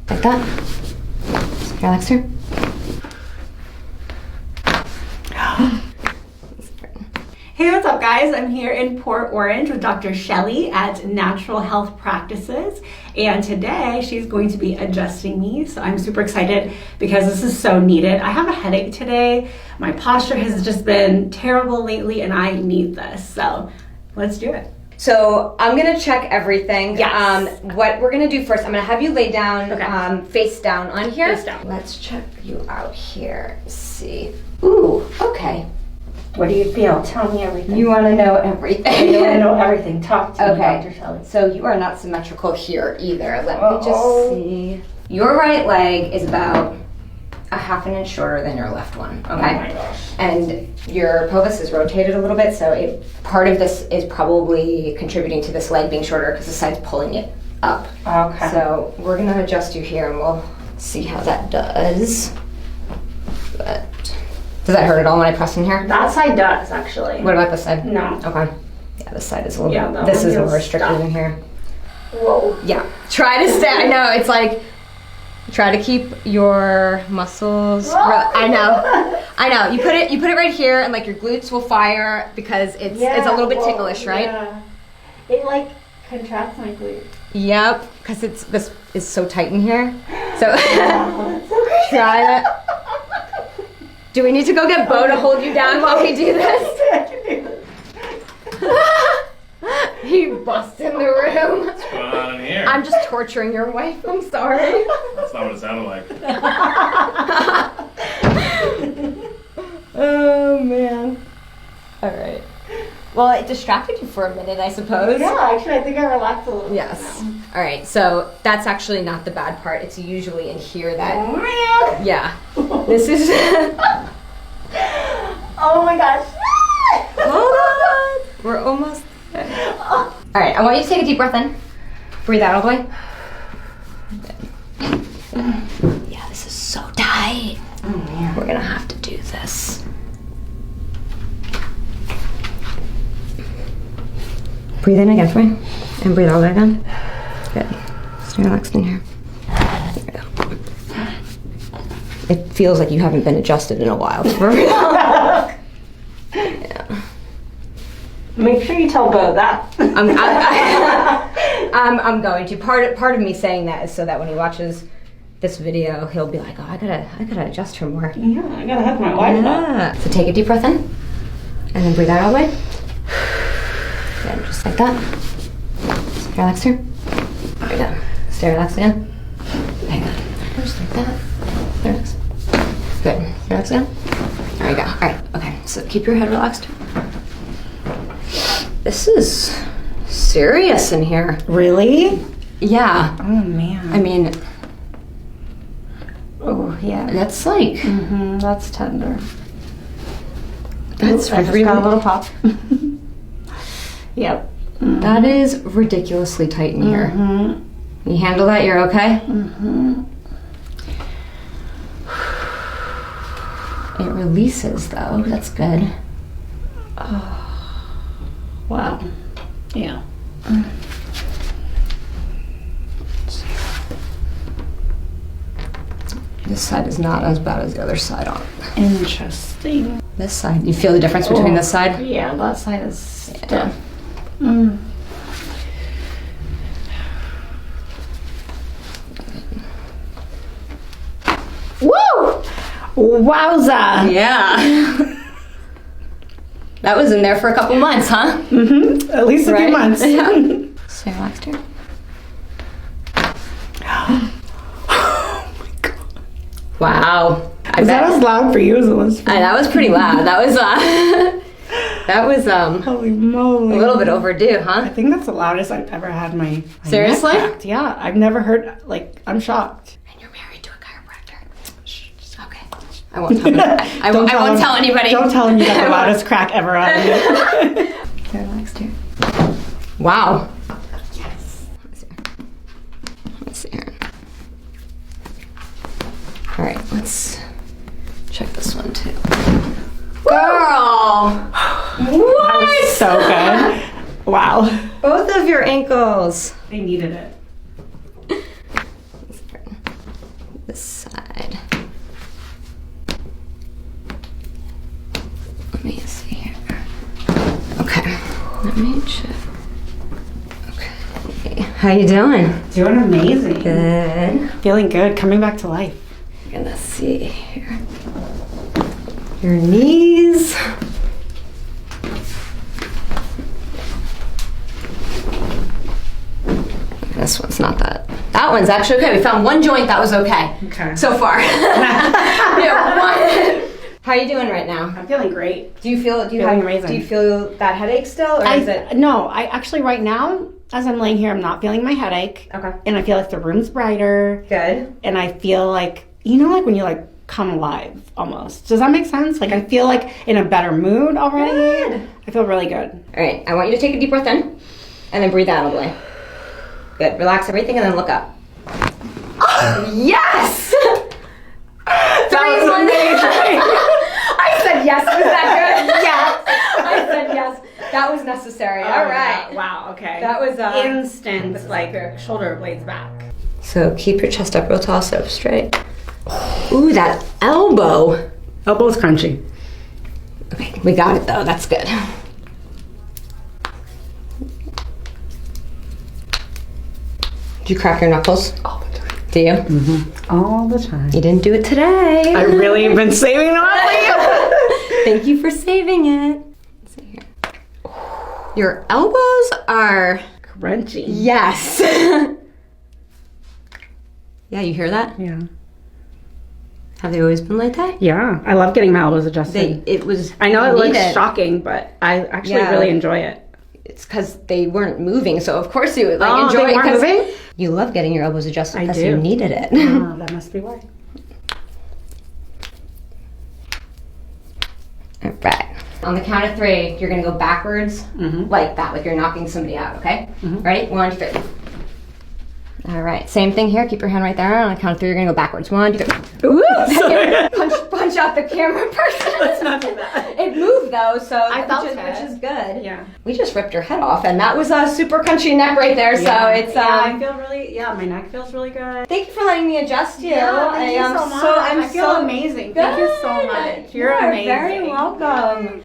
Like that. Relax her. Hey, what's up guys? I'm here in Port Orange with Dr. Shelley at Natural Health Practices, and today she's going to be adjusting me, so I'm super excited because this is so needed. I have a headache today. My posture has just been terrible lately and I need this, so let's do it. So I'm gonna check everything. Yes. What we're gonna do first, I'm gonna have you lay down, Okay. face down on here. Face down. Let's check you out here. See. Ooh, okay. What do you feel? Tell me everything. You want to know everything. I want to know everything. Talk to me, Okay. Dr. Shelley. So you are not symmetrical here either. Let me Uh-oh. just see. Your right leg is about a ½ inch shorter than your left one. Okay. Oh my gosh. And your pelvis is rotated a little bit, so part of this is probably contributing to this leg being shorter because the side's pulling it up. Okay. So we're gonna adjust you here and we'll see how that does. But does that hurt at all when I press in here? That side does, actually. What about this side? No. Okay. Yeah, this side is a little Yeah, bit, that this one is more feels restricted stuck. in here. Whoa. Yeah. Try to stay, I know, it's like, try to keep your muscles, I know. You put it right here and like your glutes will fire because it's a little bit ticklish, right? Yeah. It like contracts my glute. Yep, because this is so tight in here. So So try that. Do we need to go get Bo to hold you down while we do this? He busts in the room. What's going on in here? I'm just torturing your wife. I'm sorry. That's not what it sounded like. Oh man. All right. Well, it distracted you for a minute, I suppose. Yeah, actually, I think I relaxed a little bit. Yes. All right. So that's actually not the bad part. It's usually in here that. Oh man. Yeah. This is. Oh my gosh. Hold on. We're almost there. All right. I want you to take a deep breath in. Breathe out all the way. Yeah, this is so tight. Oh man. We're gonna have to do this. Breathe in again for me. And breathe all the way down. Good. Stay relaxed in here. There we go. It feels like you haven't been adjusted in a while. For real. Yeah. Make sure you tell Bo that. I'm going to. Part of me saying that is so that when he watches this video, he'll be like, oh, I gotta adjust her more. Yeah, I gotta have my wife up. Yeah. So take a deep breath in, and then breathe out all the way. Good, just like that. Stay relaxed here. There we go. Stay relaxed again. Hang on. Just like that. Relax. Good. Relax again. There we go. All right. Okay. So keep your head relaxed. This is serious in here. Really? Yeah. Oh man. I mean, Oh yeah. that's like. Mm-hmm. That's tender. That's I just really. got a little pop. Yep. That is ridiculously tight in here. Mm-hmm. You handle that? You're okay? Mm-hmm. It releases though. That's good. Oh. Wow. Yeah. This side is not as bad as the other side on. Interesting. This side. You feel the difference between this side? Yeah, that side is stiff. Yeah. Mm. Woo! Wowza! Yeah. That was in there for a couple months, huh? Mm-hmm. At least a few Right? months. Yeah. Stay relaxed here. Oh my god. Wow. Was that as loud for you as it was for me? That was pretty loud. That was Holy moly. a little bit overdue, I huh? think that's the loudest I've ever had my neck Seriously? cracked. Yeah, I've never heard, like, I'm shocked. And you're married to a chiropractor. Shh. Okay. I won't tell I won't tell anybody. Don't tell him you got the loudest crack ever out of you. Stay relaxed here. Wow. Yes. Let's see here. All right, let's check this one too. Girl! That was so good. Wow. Both of your ankles. They needed it. this side. Let me see here. Okay, let me check. Okay, how you doing? Doing amazing. Good. Feeling good. Coming back to life. Gonna see here. Your knees. This one's not that. That one's actually okay. We found one joint that was okay. Okay. So far. Yeah, one. How are you doing right now? I'm feeling great. Do you feel Amazing. Do you feel that headache still, or is it? No, I actually right now, as I'm laying here, I'm not feeling my headache. Okay. And I feel like the room's brighter. Good. And I feel like, like when you like come alive almost. Does that make sense? Like I feel like in a better mood already. Good. I feel really good. All right. I want you to take a deep breath in, and then breathe out all the way. Good. Relax everything, and then look up. Yes. That was amazing. I said yes. Was that good? Yes. I said yes. That was necessary. All right. Wow. Okay. That was instant, like shoulder blades back. So keep your chest up real tall, sit up straight. Ooh, that elbow. Elbow's crunchy. Okay, we got it though. That's good. Do you crack your knuckles? All the time. Do you? Mm-hmm. All the time. You didn't do it today. I really have been saving them up. Thank you for saving it. Let's see here. Your elbows are Crunchy. yes. Yeah, you hear that? Yeah. Have they always been like that? Yeah. I love getting my elbows adjusted. It was. I know it looks needed. shocking, but I actually Yeah. really enjoy it. It's because they weren't moving, so of course you would like Oh, enjoy they it. weren't 'Cause moving? You love getting your elbows adjusted I because do. you needed it. Oh, that must be why. All right. On the count of 3, you're gonna go backwards like that, like you're knocking somebody out. Okay. Ready? 1, 2, 3. All right. Same thing here. Keep your hand right there. On the count of 3, you're gonna go backwards. 1, 2, 3. Ooh, sorry. punch out the camera person. Let's not do that. It moved though, so I felt it. which is good. Yeah. We just ripped your head off, and that was a super crunchy neck right there. So it's I feel really. Yeah, my neck feels really good. Thank you for letting me adjust you. Yeah, thank you so much. I I feel amazing. Thank you so much. You're You are amazing. very welcome.